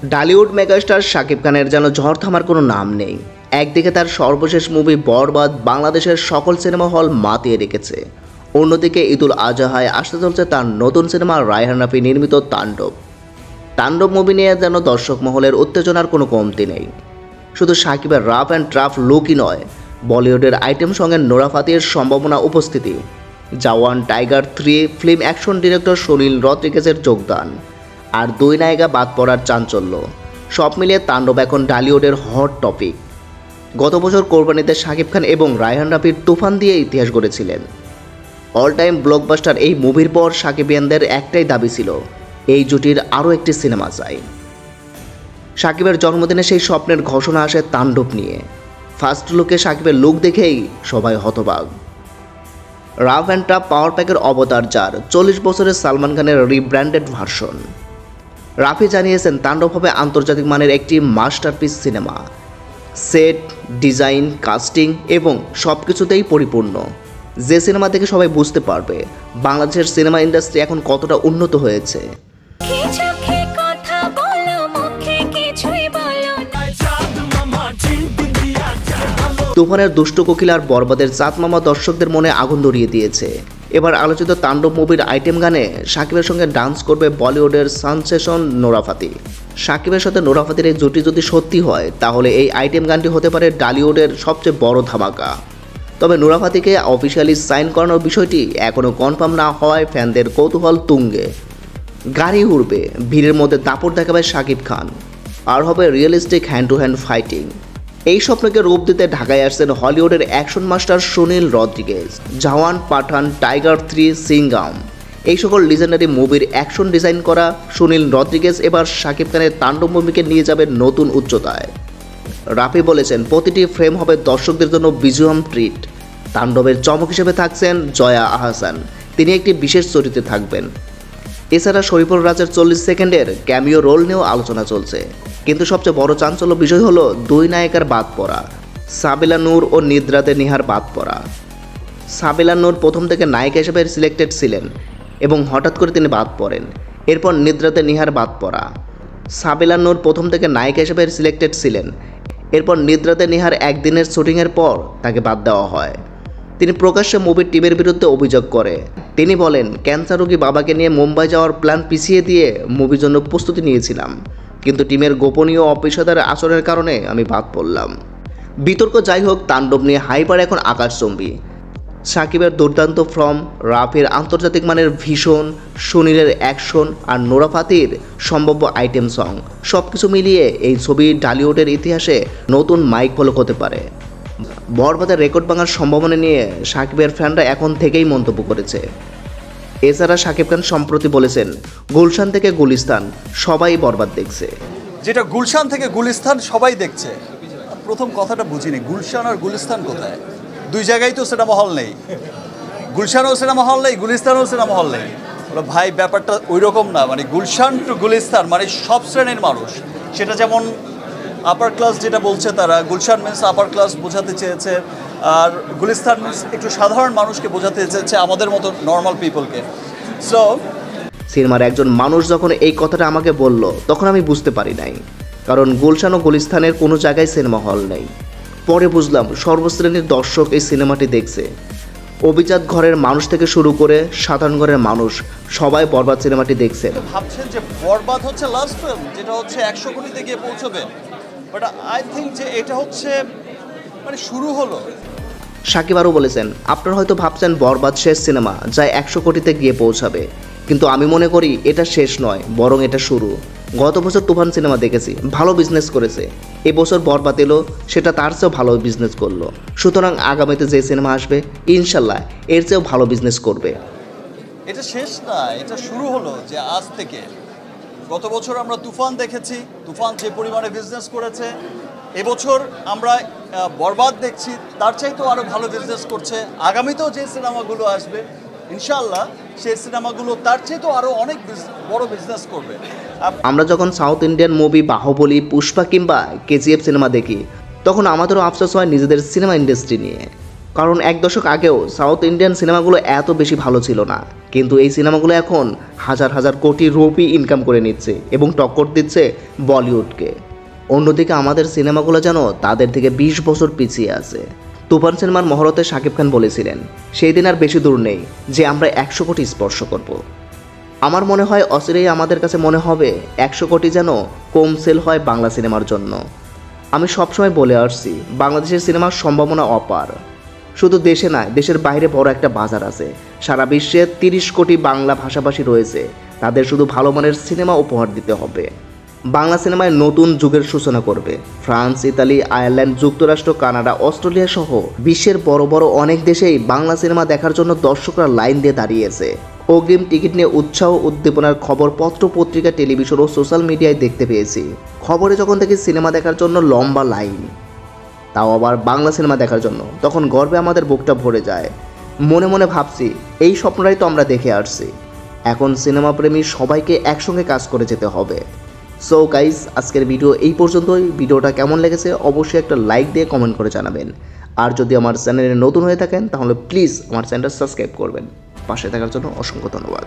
Dhallywood megastar Shakib খানের যেন ঝড় থামার কোনো নাম নেই। একদিকে তার সর্বশেষ মুভি বরবাদ বাংলাদেশের সকল সিনেমা হল মাতিয়ে রেখেছে, অন্যদিকে ঈদুল আজহায় আসতে চলছে তার নতুন সিনেমা রায়হান রাফি নির্মিত তাণ্ডব। তাণ্ডব মুভি নিয়ে যেন দর্শক মহলের উত্তেজনার কোনো কমতি নেই। শুধু শাকিবের রাফ অ্যান্ড ট্রাফ লুকই নয়, বলিউডের আইটেম সঙ্গে নোরা ফাতেহির সম্ভাবনা উপস্থিতি, Jawan, Tiger 3 film action director Sunil রদ্রিগেজের যোগদান, আর 2 নায়িকা বাদ পড়ার চাঞ্চল্য, সব মিলিয়ে তাণ্ডব এখন ডালিউডের হট টপিক। গত বছর কোরবানিতে শাকিব খান এবং রায়হান রাফির তুফান দিয়ে ইতিহাস গড়েছিলেন। অল টাইম ব্লকবাস্টার এই মুভির পর শাকিবিয়ানদের একটাই দাবি ছিল, এই জুটির আরও একটি সিনেমা চাই। শাকিবের জন্মদিনে সেই স্বপ্নের ঘোষণা আসে তাণ্ডব নিয়ে। ফার্স্ট লুকে শাকিবের লুক দেখেই সবাই হতবাক। রাফ অ্যান্ড টাফ পাওয়ার প্যাকের অবতার, যার 40 বছরের সালমান খানের রিব্র্যান্ডেড ভার্সন। রাফি জানিয়েছেন তাণ্ডব হবে আন্তর্জাতিক মানের একটি masterpiece cinema. Set, design, casting এবং সব কিছুতেই পরিপূর্ণ। যে সিনেমা থেকে সবাই বুঝতে পারবে বাংলাদেশের সিনেমা ইন্ডাস্ট্রি এখন কতটা উন্নত হয়েছে। তুফানের দুষ্টু কোকিল আর বরবাদের চাঁদ মামা দর্শকদের মনে আগুন ধরিয়ে দিয়েছে। এবার আলোচিত তাণ্ডব মুভির আইটেম গানে শাকিবের সঙ্গে ডান্স করবে বলিউডের সেনসেশন নোরা ফাতেহি। শাকিবের সাথে নোরা ফাতেহির এই জুটি যদি সত্যি হয়, তাহলে এই আইটেম গানটি হতে পারে ডালিউডের সবচেয়ে বড় ধামাকা। তবে নোরা ফাতেহিকে অফিসিয়ালি সাইন করানোর বিষয়টি এখনও কনফার্ম না হওয়ায় ফ্যানদের কৌতূহল তুঙ্গে। গাড়ি উড়বে, ভিড়ের মধ্যে দাপট দেখাবে শাকিব খান, আর হবে realistic hand to hand fighting. এই স্বপ্নকে রূপ দিতে ঢাকায় আসছেন হলিউডের অ্যাকশন মাস্টার সুনীল রদ্রিগেজ। জওয়ান, পাঠান, টাইগার 3, সিঙ্গাম, এই সকল লিজেন্ডারি মুভির অ্যাকশন ডিজাইন করা সুনীল রদ্রিগেজ এবার শাকিব খানের তাণ্ডব মুভিকে নিয়ে যাবেন নতুন উচ্চতায়। রাফি বলেছেন, প্রতিটি ফ্রেম হবে দর্শকদের জন্য ভিজুয়াল ট্রিট। তাণ্ডবের চমক হিসেবে থাকছেন জয়া আহসান, তিনি একটি বিশেষ চরিত্রে থাকবেন। এছাড়া শরীফুল রাজের 40 সেকেন্ডের ক্যামিও রোল নিয়েও আলোচনা চলছে। কিন্তু সবচেয়ে বড় চাঞ্চল্য বিষয় হলো 2 নায়িকার বাদ পড়া, সাবিলা নূর ও নিদ্রাতে নিহার বাদ পড়া। সাবিলা নূর প্রথম থেকে নায়িকা হিসেবে সিলেক্টেড ছিলেন এবং হঠাৎ করে তিনি বাদ পড়েন। এরপর নিদ্রাতে নিহার বাদ পড়া। সাবিলা নূর প্রথম থেকে নায়িকা হিসেবে সিলেক্টেড ছিলেন, এরপর নিদ্রাতে নিহার একদিনের শুটিংয়ের পর তাকে বাদ দেওয়া হয়। তিনি প্রকাশ্যে মুভির টিমের বিরুদ্ধে অভিযোগ করে। তিনি বলেন, ক্যান্সার রোগী বাবাকে নিয়ে মুম্বাই যাওয়ার প্ল্যান পিছিয়ে দিয়ে মুভির জন্য প্রস্তুতি নিয়েছিলাম, কিন্তু টিমের গোপনীয় অপেশাদার আচরণের কারণে আমি বাদ পড়লাম। বিতর্ক যাই হোক, তাণ্ডব নিয়ে হাইপার এখন আকাশচুম্বী। শাকিবের দুর্দান্ত ফর্ম, রাফির আন্তর্জাতিক মানের ভীষণ, সুনীলের অ্যাকশন আর নোরা ফাতেহির সম্ভাব্য আইটেম সং, সব কিছু মিলিয়ে এই ছবি ডালিউডের ইতিহাসে নতুন মাইক ফলক হতে পারে। বরবাদের রেকর্ড ভাঙার সম্ভাবনা নিয়ে শাকিবের ফ্যানরা এখন থেকেই মন্তব্য করেছে। এছাড়া শাকিব খান সম্প্রতি বলেছেন, গুলশান থেকে গুলিস্তান সবাই বরবাদ দেখছে। যেটা গুলশান থেকে গুলিস্তান সবাই দেখছে, প্রথম কথাটা বুঝিনি, গুলশান আর গুলিস্তান কোথায়? 2 জায়গায় তো সিনেমা হল নেই। গুলশানও সিনেমা হল নেই, গুলিস্তানও সিনেমা হল নেই। ভাই ব্যাপারটা ওই রকম না, মানে গুলশান টু গুলিস্তান মানে সব শ্রেণীর মানুষ। সেটা যেমন আপার ক্লাস যেটা বলছে তারা, গুলশান মিন্স আপার ক্লাস বোঝাতে চেয়েছে, আর গুলিস্তান মিন্স একটু সাধারণ মানুষকে বোঝাতে চেয়েছে, আমাদের মতো নর্মাল পিপলকে। সো সিনেমার একজন মানুষ যখন এই কথাটা আমাকে বলল, তখন আমি বুঝতে পারি নাই, কারণ গুলশান ও গুলিস্তানের কোনো জায়গায় সিনেমা হল নেই। পরে বুঝলাম সর্বশ্রেণীর দর্শক এই সিনেমাটি দেখছে। অভিজাত ঘরের মানুষ থেকে শুরু করে সাধারণ ঘরের মানুষ সবাই বরবাদ সিনেমাটি দেখছেন। ভাবছেন যে বরবাদ হচ্ছে লাস্ট ফিল্ম, যেটা হচ্ছে 100 কোটিতে গিয়ে পৌঁছবে, বাট আই থিঙ্ক যে এটা হচ্ছে মানে শুরু হলো। শাকিব আরও বলেছেন, আপনারা হয়তো ভাবছেন বরবাদ শেষ সিনেমা যা 100 কোটিতে গিয়ে পৌঁছাবে, কিন্তু আমি মনে করি এটা শেষ নয়, বরং এটা শুরু। গত বছর তুফান সিনেমা দেখেছি, ভালো বিজনেস করেছে। এবছর বরবাদ এলো, সেটা তার চেয়েও ভালো বিজনেস করলো। সুতরাং আগামীতে যে সিনেমা আসবে ইনশাল্লাহ এর চেয়েও ভালো বিজনেস করবে। এটা শেষ না, এটা শুরু হলো। যে আজ থেকে গত বছর আমরা তুফান দেখেছি, তুফান যে পরিমাণে বিজনেস করেছে, এবছর আমরা বরবাদ দেখছি, তার চাইতেও আরও ভালো বিজনেস করছে। আগামীতেও যে সিনেমাগুলো আসবে ইনশাআল্লাহ সেই সিনেমাগুলো তার চাইতেও আরও অনেক বড় বিজনেস করবে। আমরা যখন south Indian movie Baahubali, Pushpa কিংবা কেজিএফ সিনেমা দেখি, তখন আমাদেরও আফসোস হয় নিজেদের সিনেমা ইন্ডাস্ট্রি নিয়ে। কারণ 1 দশক আগেও সাউথ ইন্ডিয়ান সিনেমাগুলো এত বেশি ভালো ছিল না, কিন্তু এই সিনেমাগুলো এখন হাজার হাজার কোটি রুপি ইনকাম করে নিচ্ছে এবং টক্কর দিচ্ছে বলিউডকে। অন্যদিকে আমাদের সিনেমাগুলো যেন তাদের থেকে 20 বছর পিছিয়ে আছে। তুফান সিনেমার মহরতে শাকিব খান বলেছিলেন, সেই দিন আর বেশি দূর নেই যে আমরা 100 কোটি স্পর্শ করব। আমার মনে হয় অচিরেই আমাদের কাছে মনে হবে 100 কোটি যেন কম সেল হয় বাংলা সিনেমার জন্য। আমি সবসময় বলে আসছি, বাংলাদেশের সিনেমার সম্ভাবনা অপার। শুধু দেশে নয়, দেশের বাইরে বড় একটা বাজার আছে। সারা বিশ্বে 30 কোটি বাংলা ভাষাভাষী রয়েছে, তাদের শুধু ভালো মানের সিনেমা উপহার দিতে হবে। বাংলা সিনেমায় নতুন যুগের সূচনা করবে। ফ্রান্স, ইতালি, আয়ারল্যান্ড, যুক্তরাষ্ট্র, কানাডা, অস্ট্রেলিয়া সহ বিশ্বের বড় বড় অনেক দেশেই বাংলা সিনেমা দেখার জন্য দর্শকরা লাইন দিয়ে দাঁড়িয়েছে। অগ্রিম টিকিট নিয়ে উৎসাহ উদ্দীপনার খবর পত্র, পত্রিকা, টেলিভিশন ও সোশ্যাল মিডিয়ায় দেখতে পেয়েছি। খবরে যখন দেখি সিনেমা দেখার জন্য লম্বা লাইন, তাও আবার বাংলা সিনেমা দেখার জন্য, তখন গর্বে আমাদের বুকটা ভরে যায়। মনে মনে ভাবছি, এই স্বপ্নটাই তো আমরা দেখে আসছি। এখন সিনেমা প্রেমী সবাইকে একসঙ্গে কাজ করে যেতে হবে। সো গাইস, আজকের ভিডিও এই পর্যন্তই। ভিডিওটা কেমন লেগেছে অবশ্যই একটা লাইক দিয়ে কমেন্ট করে জানাবেন। আর যদি আমার চ্যানেলে নতুন হয়ে থাকেন তাহলে প্লিজ আমার চ্যানেলটা সাবস্ক্রাইব করবেন। পাশে থাকার জন্য অসংখ্য ধন্যবাদ।